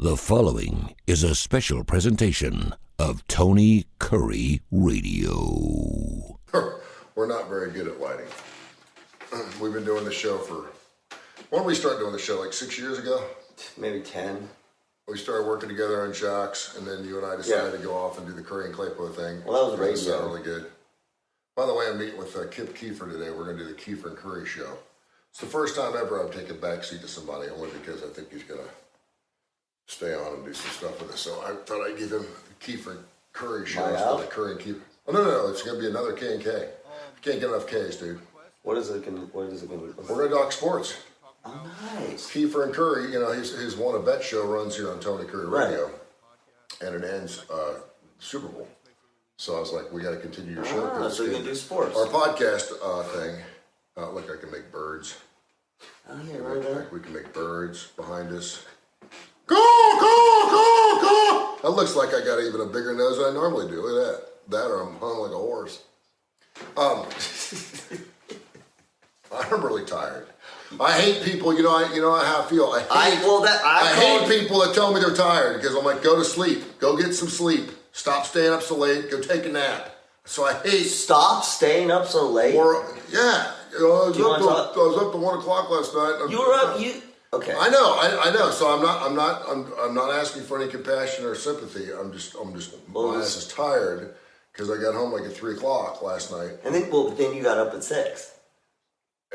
The following is a special presentation of Tony Curry Radio. We're not very good at lighting. We've been doing the show when did we start doing the show? Like 6 years ago? Maybe 10. We started working together on Jocks, and then you and I decided to go off and do the Kurre and Klapow thing. Well, that was radio. That sounded really good. By the way, I'm meeting with Kip Kiefer today. We're going to do the Kiefer and Curry show. It's the first time ever I've taken a backseat to somebody, only because I think he's going to stay on and do some stuff with us. So I thought I'd give him the Kiefer and Curry show instead of Curry and Kiefer. Oh, no, it's going to be another K and K. Can't get enough K's, dude. What is it going to be? We're going to talk sports. Oh, nice. Kiefer and Curry, you know, his One a Bet show runs here on Tony Curry Radio, and it ends Super Bowl. So I was like, we got to continue your show. So you can do sports. Our podcast thing, look, I can make birds. Oh, yeah, right there. We can make birds behind us. Go! That looks like I got even a bigger nose than I normally do. Look at that. That or I'm hung like a horse. I'm really tired. I hate people. You know how I feel. I hate people that tell me they're tired because I'm like, go to sleep, go get some sleep, stop staying up so late, go take a nap. So I hate. Stop staying up so late. Yeah, I was up to 1 o'clock last night. You were up. Okay. I know. So I'm not asking for any compassion or sympathy. I'm just my ass is tired because I got home like at 3 o'clock last night. And then you got up at 6.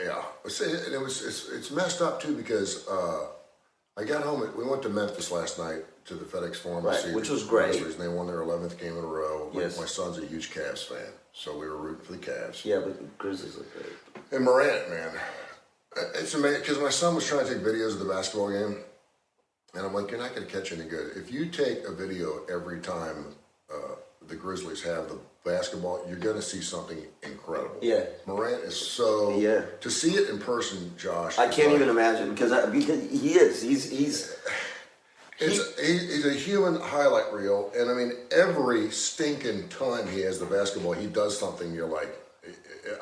Yeah, and it's messed up too because I got home. We went to Memphis last night to the FedEx Forum, right, which was great. And they won their 11th game in a row. Yes. My son's a huge Cavs fan, so we were rooting for the Cavs. Yeah, but the Grizzlies look great. And Morant, man, it's amazing because my son was trying to take videos of the basketball game, and I'm like, you're not going to catch any good if you take a video every time the Grizzlies have the basketball. You're going to see something incredible. Yeah, Morant is so. Yeah. To see it in person, Josh. I can't even imagine because he is. He's a human highlight reel, and I mean every stinking time he has the basketball, he does something. You're like,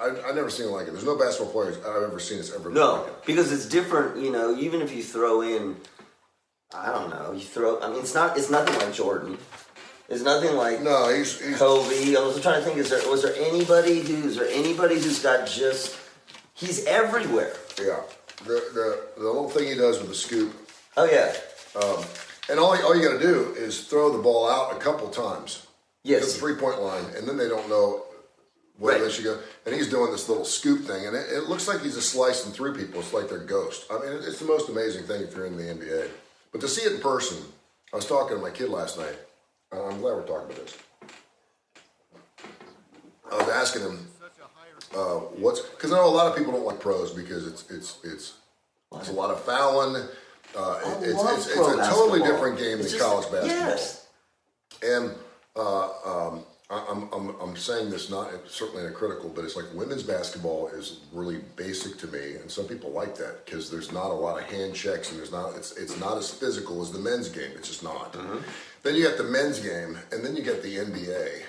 I've never seen it like it. There's no basketball players I've ever seen that's ever. No, like it. Because it's different. You know, even if you throw in, I don't know, I mean, it's nothing like Jordan. It's nothing like he's Kobe. I was trying to think. Was there anybody who's got just? He's everywhere. Yeah, the little thing he does with the scoop. Oh yeah. And all you got to do is throw the ball out a couple times. Yes. To the 3-point line, and then they don't know where they should go. And he's doing this little scoop thing, and it looks like he's just slicing through people. It's like they're ghost. I mean, it's the most amazing thing if you're in the NBA. But to see it in person, I was talking to my kid last night. I'm glad we're talking about this. I was asking him because I know a lot of people don't like pros because it's a lot of fouling. It's a totally different game than college basketball. Yes. And I'm saying this not certainly in a critical, but it's like women's basketball is really basic to me, and some people like that because there's not a lot of hand checks and it's not as physical as the men's game. It's just not. Mm-hmm. Then you got the men's game, and then you get the NBA,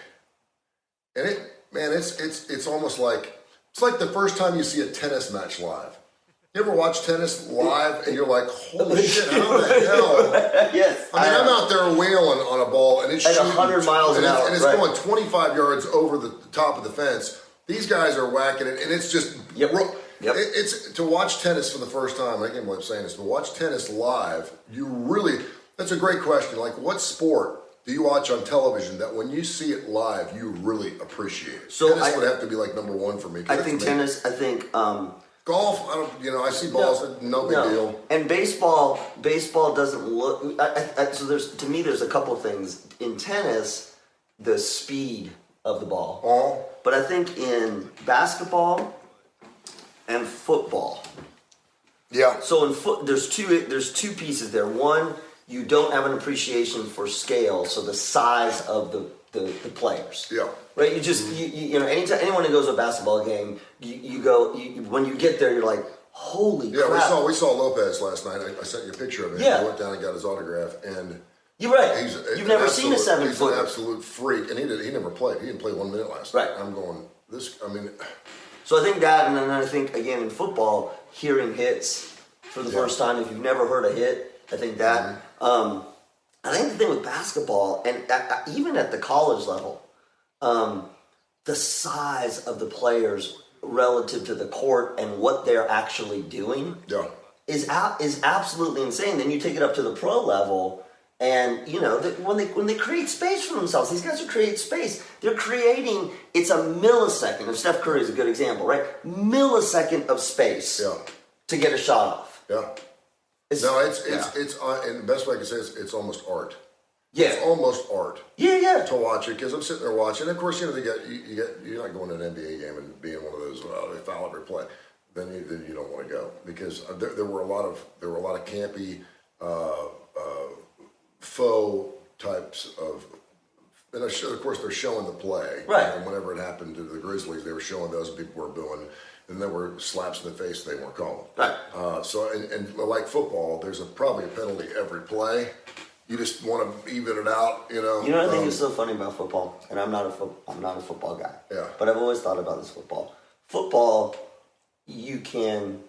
and it's almost like the first time you see a tennis match live. You ever watch tennis live and you're like, holy shit, how the hell? Yes. I mean, I'm out there wheeling on a ball and it's at shooting 100 miles an hour. And it's going 25 yards over the top of the fence. These guys are whacking it, and it's just... Yep. It's to watch tennis for the first time, I can't believe I'm saying this, to watch tennis live, you really... That's a great question. Like, what sport do you watch on television that when you see it live, you really appreciate it? So tennis would have to be like number one for me. I think tennis, golf, I see balls, no big deal. And baseball doesn't look. So there's a couple of things in tennis, the speed of the ball. Oh. But I think in basketball and football. Yeah. So in there's two pieces there. One, you don't have an appreciation for scale, so the size of the players. Yeah. Right, anytime anyone who goes to a basketball game, when you get there, you're like, holy crap. Yeah, we saw Lopez last night. I sent you a picture of him. Yeah. I went down and got his autograph, and you're right. You've never seen a 7-footer. He's an absolute freak, and he never played. He didn't play 1 minute last night. I'm going So I think that, and then I think again in football, hearing hits for the first time. If you've never heard a hit, I think that. I think the thing with basketball, and even at the college level, the size of the players relative to the court and what they're actually doing is absolutely insane. Then you take it up to the pro level, and when they create space for themselves, these guys who create space, they're creating. It's a millisecond. And Steph Curry is a good example, right? Millisecond of space to get a shot off. Yeah. It's and the best way I can say it is it's almost art. Yeah. It's almost art. Yeah. To watch it, because I'm sitting there watching. And of course, you're not going to an NBA game and being one of those they foul every play. Then you don't want to go, because there were a lot of campy, faux types of. And of course, they're showing the play. Right. And whenever it happened to the Grizzlies, they were showing those, and people were booing. And there were slaps in the face they weren't calling. Right. So like football, there's probably a penalty every play. You just want to even it out, You know what I think is so funny about football, and I'm not a football guy. Yeah. But I've always thought about this football. Football, you can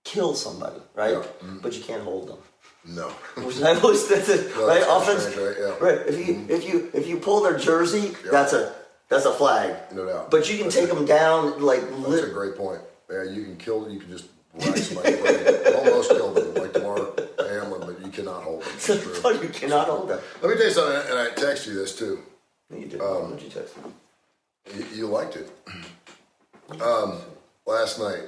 kill somebody, right? Yeah. Mm-hmm. But you can't hold them. No. Which I always that's it, No, right? that's Offense, strange, right? Yeah. Right. If you pull their jersey, that's a flag. No doubt. But you can take them down like. That's a great point. Yeah, you can kill. You can just whack somebody, almost kill them like Tamar Hamlin, but you cannot hold them. But you cannot hold them. Let me tell you something, and I text you this too. You did. What did you text me? You liked it. Last night.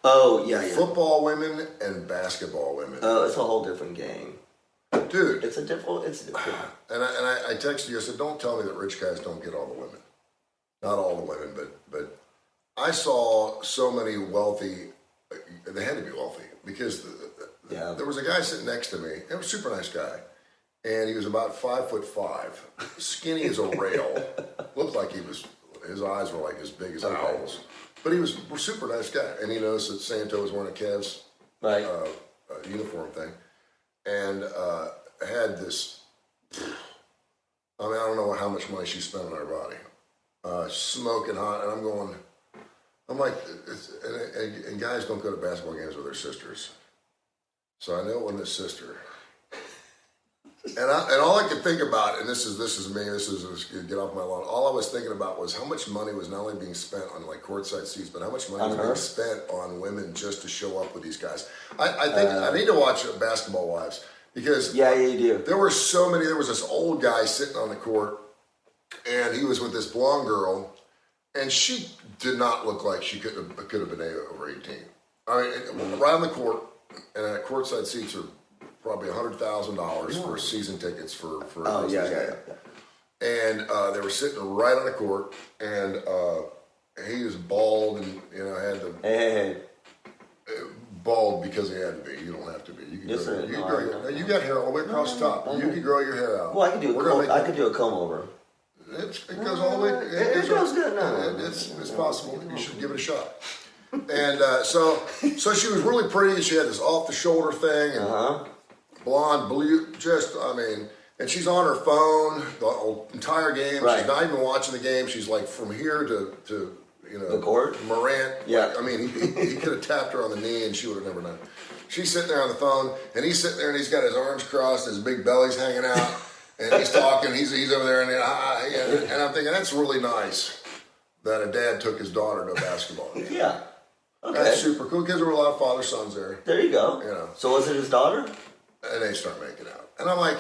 Oh yeah. Football women and basketball women. Oh, it's a whole different game. Dude. It's different. And I texted you. I said, don't tell me that rich guys don't get all the women. Not all the women, but I saw so many wealthy. They had to be wealthy, because there was a guy sitting next to me. He was a super nice guy, and he was about 5'5", skinny as a rail. Looked like his eyes were like as big as owls. But he was a super nice guy, and he noticed that Santo was wearing a Cavs uniform thing, and had this. I mean, I don't know how much money she spent on her body, smoking hot, and I'm like, and guys don't go to basketball games with their sisters, so I know it wasn't his sister. And all I could think about, and this is me, get off my lawn. All I was thinking about was how much money was not only being spent on like courtside seats, but how much money was being spent on women just to show up with these guys. I think I need to watch Basketball Wives, because you do. There were so many. There was this old guy sitting on the court, and he was with this blonde girl, and she did not look like she could have been over 18. I mean, right on the court, and courtside seats are probably $100,000 for season tickets for. Oh yeah. And they were sitting right on the court, and he was bald, and had the bald because he had to be. You don't have to be. You can you got hair all the way across the top. You can grow your hair out. Well, I could do a comb over. It goes all the way. It goes good. No, it's possible. You should give it a shot. And so she was really pretty. She had this off the shoulder thing, and blonde, blue. And she's on her phone the entire game. Right. She's not even watching the game. She's like from here to the court. Morant. Yeah. I mean, he could have tapped her on the knee, and she would have never known. She's sitting there on the phone, and he's sitting there, and he's got his arms crossed, his big belly's hanging out. And he's talking. He's over there, and I'm thinking that's really nice that a dad took his daughter to a basketball game. Yeah, okay. That's super cool, because there were a lot of father sons there. There you go. So was it his daughter? And they start making out, and I'm like,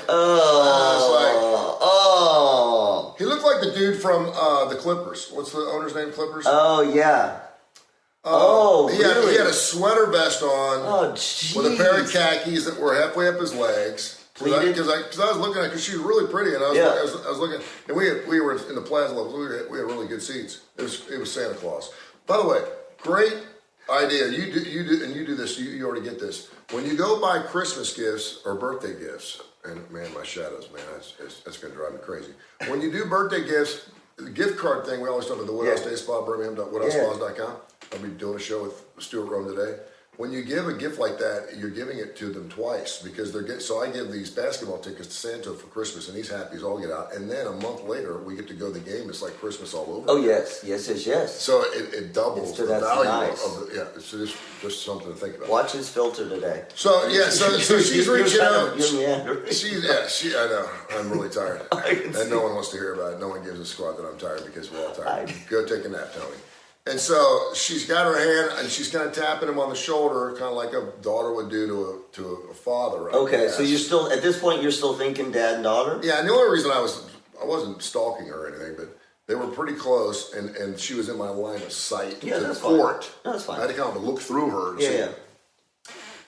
He looked like the dude from the Clippers. What's the owner's name? Clippers. Oh yeah. He had a sweater vest on. Oh, jeez. With a pair of khakis that were halfway up his legs. Because I was looking at, because she was really pretty, and I was looking, and we were in the plaza level. We had really good seats. It was Santa Claus. By the way, great idea. You do this. You already get this. When you go buy Christmas gifts or birthday gifts, and man, my shadows, man, that's going to drive me crazy. When you do birthday gifts, the gift card thing, we always talk about the Woodhouse Day Spa, Birmingham.woodhousespas.com. I'll be doing a show with Stuart Rome today. when you give a gift like that, you're giving it to them twice because so I give these basketball tickets to Santa for Christmas, and he's happy as all get out. And then a month later, we get to go to the game. It's like Christmas all over. Oh yes. So it doubles the value nice. of the So just something to think about. Watch his filter today. So she's reaching out. I know. I'm really tired, and no one wants to hear about it. No one gives a squat that I'm tired because we're all tired. Go take a nap, Tony. And so she's got her hand, and she's kind of tapping him on the shoulder, kind of like a daughter would do to a father. Okay, so you're still at this point. You're still thinking dad and daughter. Yeah, and the only reason I wasn't stalking her or anything, but they were pretty close, and she was in my line of sight to the court. No, that's fine. I had to kind of look through her. And see.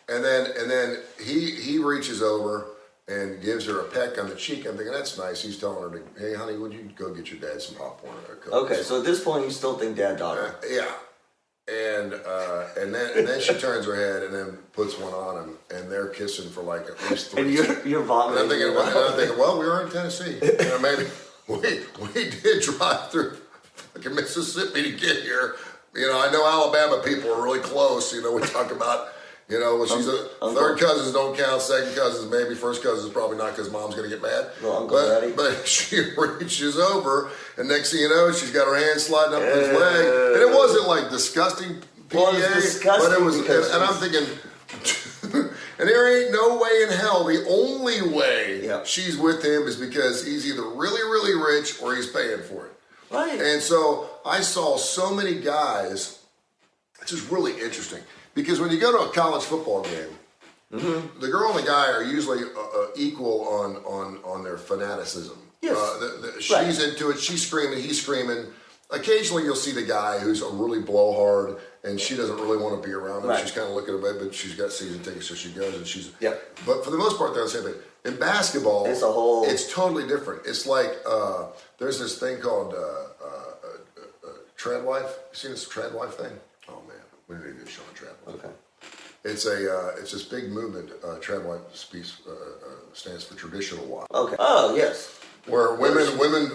And then he reaches over and gives her a peck on the cheek. I'm thinking, that's nice. He's telling her, hey, honey, would you go get your dad some popcorn or a Coke? Okay, so at this point, you still think dad, daughter. Yeah. And then she turns her head and then puts one on him, and they're kissing for like at least 3 seconds. And you're vomiting. And I'm thinking, well, we were in Tennessee. Maybe we did drive through fucking Mississippi to get here. I know Alabama people are really close. We talk about... well, she's third cousins don't count, second cousins maybe, first cousins probably not because mom's going to get mad. Well, Uncle Daddy. But she reaches over, and next thing you know, she's got her hand sliding up his leg. And it wasn't like disgusting PDA, well, it was disgusting, but it was, and I'm thinking, and there ain't no way in hell, the only way she's with him is because he's either really, really rich or he's paying for it. Right. And so I saw so many guys, it's just really interesting. Because when you go to a college football game, the girl and the guy are usually equal on their fanaticism. Yes. She's into it. She's screaming. He's screaming. Occasionally, you'll see the guy who's a really blowhard, and she doesn't really want to be around him. Right. She's kind of looking away, but she's got season tickets, so she goes, and she's. Yep. But for the most part, they're the same thing. In basketball, it's totally different. It's like there's this thing called Tread Wife. You seen this Tread Wife thing? Oh man. We need to do a show on Tread Wife. Okay. It's this big movement. Tread Wife stands for traditional wife. Okay. Oh yes. Where women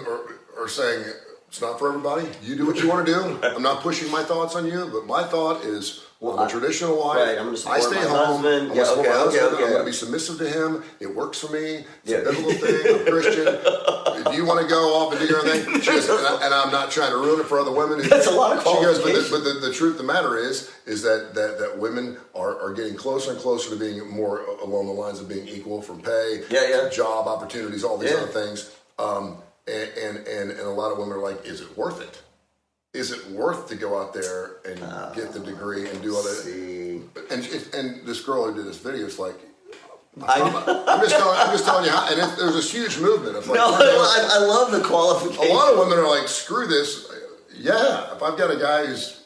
are saying it's not for everybody. You do what you want to do. I'm not pushing my thoughts on you, but my thought is I'm a traditional wife. Right. I'm going to support I stay my home. husband. I'm going to support my husband. I'm going to be submissive to him. It works for me. It's a biblical thing. I'm Christian. If you want to go off and do your own thing, she goes, and I'm not trying to ruin it for other women. That's a lot of qualifications. She goes, but the truth of the matter is that women are getting closer and closer to being more along the lines of being equal from pay, job opportunities, all these other things. And a lot of women are like, is it worth it? Is it worth to go out there and get the degree and do all that? And this girl who did this video is like, I'm just telling you how. And there's this huge movement of like, I love the qualification. A lot of women are like, screw this. Yeah, if I've got a guy who's,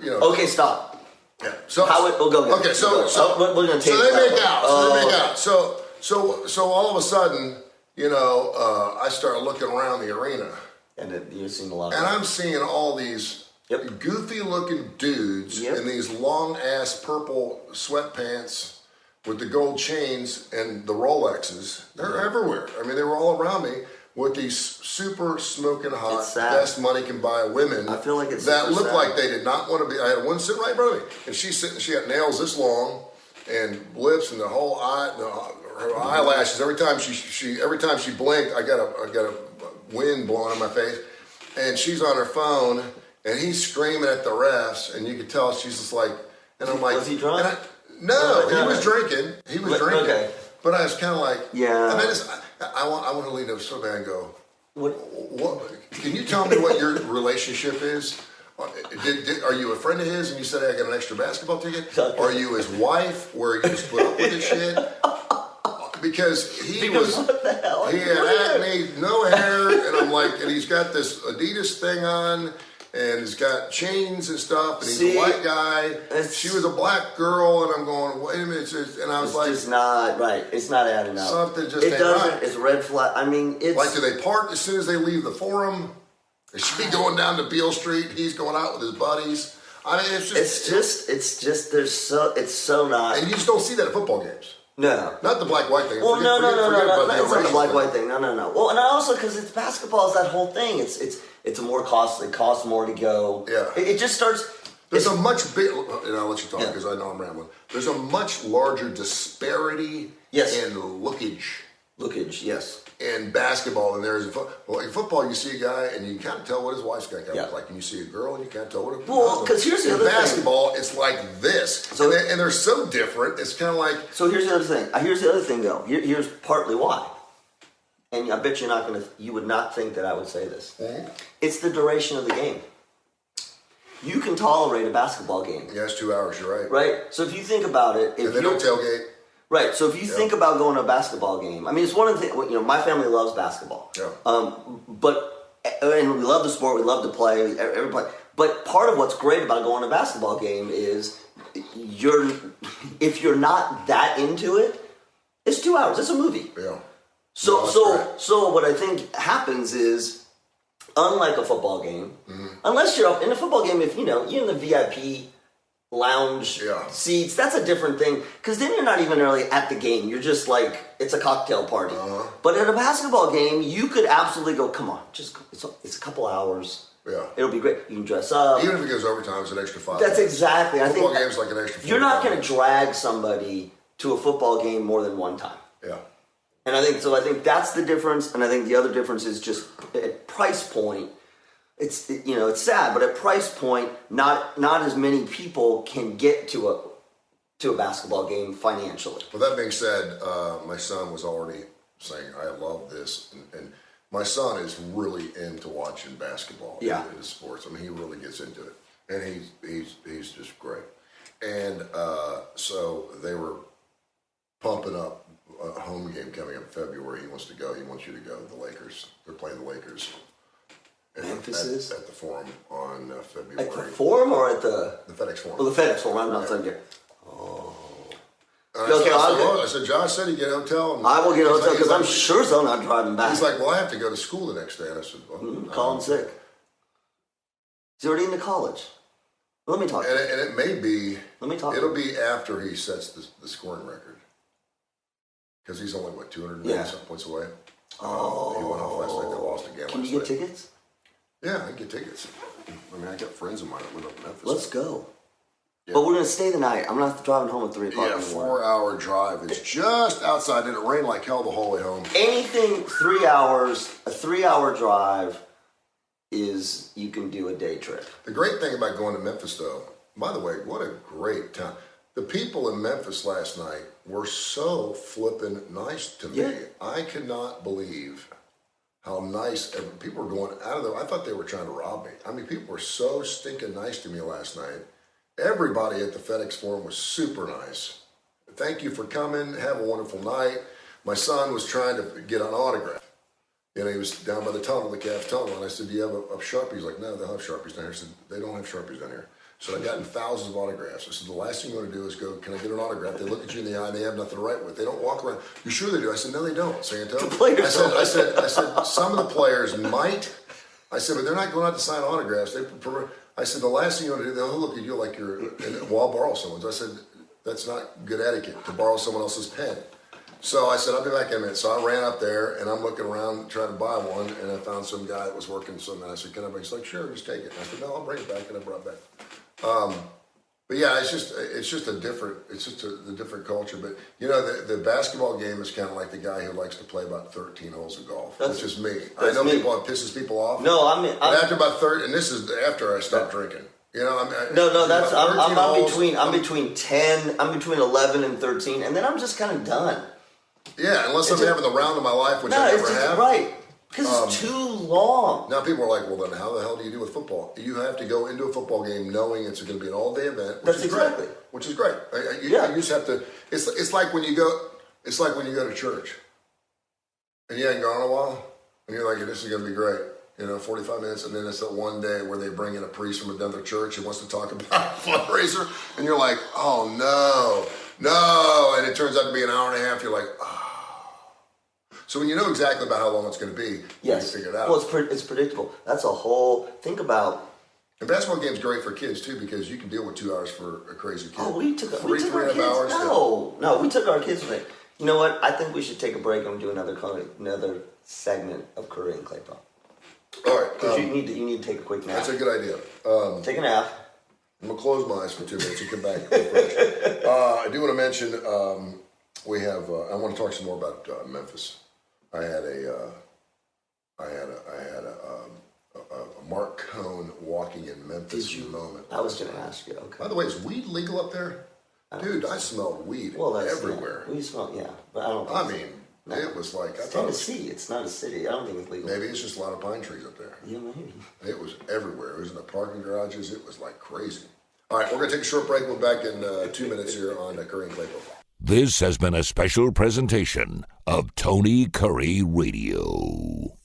Okay, stop. Yeah. So we'll go. Okay, so we're gonna take. So they make out. So all of a sudden, I start looking around the arena. And you've seen a lot of And I'm seeing all these goofy-looking dudes in these long-ass purple sweatpants with the gold chains and the Rolexes. They're everywhere. I mean, they were all around me with these super smoking hot, best money can buy women. I feel like it's that looked like they did not want to be. I had one sitting right in front of me, and she's sitting. She got nails this long, and lips, and the whole eye, her eyelashes. Every time she blinked, I got a wind blowing in my face, and she's on her phone, and he's screaming at the refs, and you could tell she's just like, and I'm like, was he drunk? No, he was drinking. He was drinking. Okay. But I was kind of like, yeah. And I want to lean up so bad and go, what? Can you tell me what your relationship is? Are you a friend of his and you said, hey, I got an extra basketball ticket? Are you his wife where you just put up with this shit? Because what the hell? He had acne, no hair, and I'm like, and he's got this Adidas thing on, and he's got chains and stuff, and he's a white guy. She was a black girl, and I'm going, wait a minute, and I was like, it's not right. It's not adding up. Something just ain't doesn't. Right. It's red flag. I mean, it's like, do they part as soon as they leave the forum? Is she going down to Beale Street? He's going out with his buddies. I mean, it's so not. And you just don't see that at football games. No. Not the black-white thing. Well, no. It's not the black-white thing. No. Well, and also because it's basketball, it's that whole thing. It's more costly. It costs more to go. Yeah. It just starts. There's a much big, and I'll let you talk because I know I'm rambling. There's a much larger disparity in lookage. Lookage, yes. In basketball than there is in football. Well, in football, you see a guy and you can't tell what his wife's got looks like. And you see a girl and you can't tell what it Well, because here's the other thing. In basketball, it's like this. So, and they're so different. It's kind of like. So here's the other thing. Here's the other thing, though. Here's partly why. And I bet you would not think that I would say this. Mm-hmm. It's the duration of the game. You can tolerate a basketball game. Yeah, it's 2 hours, you're right. Right? So if you think about it. And they don't tailgate. Right. So if you think about going to a basketball game, I mean, it's one of the things, my family loves basketball. Yeah. And we love the sport, we love to play, everybody. But part of what's great about going to a basketball game is if you're not that into it, it's 2 hours. It's a movie. Yeah. So what I think happens is, unlike a football game, unless you're up in a football game, if you're in the VIP lounge seats, that's a different thing, because then you're not even really at the game. You're just like, it's a cocktail party. But at a basketball game, you could absolutely go, come on, it's a couple hours. Yeah, it'll be great. You can dress up. Even if it goes overtime, it's an extra 5 That's minutes. Exactly. Football game's like an extra. You're not going to drag somebody to a football game more than one time. Yeah. And I think that's the difference. And I think the other difference is just at price point. It's sad, but at price point, not as many people can get to a basketball game financially. Well, that being said, my son was already saying, "I love this," and my son is really into watching basketball. Into sports. I mean, he really gets into it, and he's just great. And so they were pumping up a home game coming up in February. He wants to go. He wants you to go. The Lakers. They're playing the Lakers. Emphasis at the Forum on February. At the Forum or at the FedEx Forum? Oh, the FedEx Forum. I'm not saying it. Oh. I said, Josh said he'd get a hotel. I will get a hotel because I'm sure so not driving back. He's like, well, I have to go to school the next day. And I said, well, call him sick. He's already into college. Let me talk. And it may be. Let me talk. It'll be after he sets the scoring record, because he's only 290 points away. He went off last night. They lost again. Can you get tickets? Yeah, I can get tickets. I mean, I got friends of mine that live up in Memphis. Let's go. Yeah. But we're going to stay the night. I'm not driving home at 3 o'clock. Yeah, 4-hour drive. It's just outside, and it rained like hell the whole way home. Anything 3 hours, a 3-hour drive is, you can do a day trip. The great thing about going to Memphis, though, by the way, what a great town. The people in Memphis last night were so flippin' nice to me. Yeah. I could not believe how nice people were going out of there. I thought they were trying to rob me. I mean, people were so stinking nice to me last night. Everybody at the FedEx Forum was super nice. Thank you for coming. Have a wonderful night. My son was trying to get an autograph. He was down by the tunnel, the Calf Tunnel, and I said, do you have a Sharpie? He's like, no, they don't have Sharpies down here. I said, they don't have Sharpies down here. So I got in thousands of autographs. I said, the last thing you want to do is go, can I get an autograph? They look at you in the eye and they have nothing to write with. They don't walk around. You sure they do? I said, no, they don't, Santo. The players I said, some of the players might. I said, but they're not going out to sign autographs. I said, the last thing you want to do, they'll look at you like you're, well, I'll borrow someone's. I said, that's not good etiquette to borrow someone else's pen. So I said, I'll be back in a minute. So I ran up there, and I'm looking around trying to buy one, and I found some guy that was working something. I said, can I bring it? He's like, sure, just take it. And I said, no, I'll bring it back, and I brought it back. But yeah, it's just a different culture. But the basketball game is kind of like the guy who likes to play about 13 holes of golf. That's just me. I know it pisses people off. No, I'm after about 30, and this is after I stopped drinking. I'm between 10, I'm between 11 and 13, and then I'm just kind of done. Yeah, unless I'm having the round of my life, which I never have. Right. Because it's too long. Now people are like, well, then how the hell do you do with football? You have to go into a football game knowing it's going to be an all-day event, which is great. Which is great. You just have to. It's like when you go. It's like when you go to church, and you ain't gone in a while, and you're like, this is going to be great. 45 minutes, and then it's that one day where they bring in a priest from another church who wants to talk about a fundraiser, and you're like, oh no, and it turns out to be an hour and a half. You're like, oh. So when you know exactly about how long it's going to be, you figure it out. Well, it's predictable. That's a whole, think about. And basketball game's great for kids too, because you can deal with 2 hours for a crazy kid. Oh, we took our kids. Hours no, we took our kids with it. You know what? I think we should take a break and do another segment of Kurre and Klapow. All right. Because you need to take a quick nap. That's a good idea. Take a nap. I'm going to close my eyes for 2 minutes and come back refreshed. I do want to mention we have. I want to talk some more about Memphis. I had a Mark Cohn walking in Memphis moment. I was going to ask you. Okay. By the way, is weed legal up there? Dude, I smelled weed everywhere. Yeah, we smell, but I don't. It was like it's Tennessee. It's not a city. I don't think it's legal. Maybe it's just a lot of pine trees up there. Yeah, maybe. It was everywhere. It was in the parking garages. It was like crazy. All right, we're going to take a short break. We'll be back in 2 minutes here on Kurre and Klapow. This has been a special presentation of Tony Curry Radio.